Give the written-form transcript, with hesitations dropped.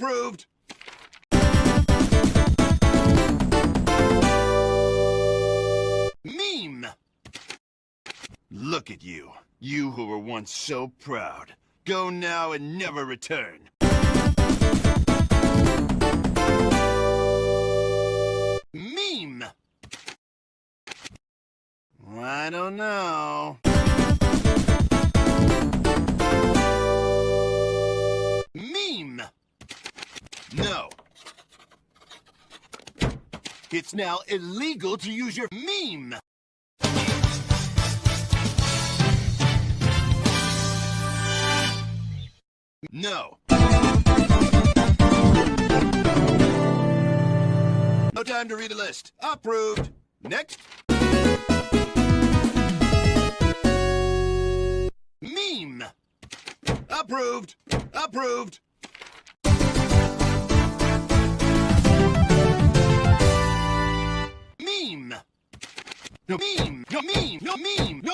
Approved! Meme! Look at you. You who were once so proud. Go now and never return. Meme! I don't know. Meme! No. It's now illegal to use your meme. No. No time to read the list. Approved. Next. Meme. Approved. Approved. Meme. No meme. No meme. No meme. No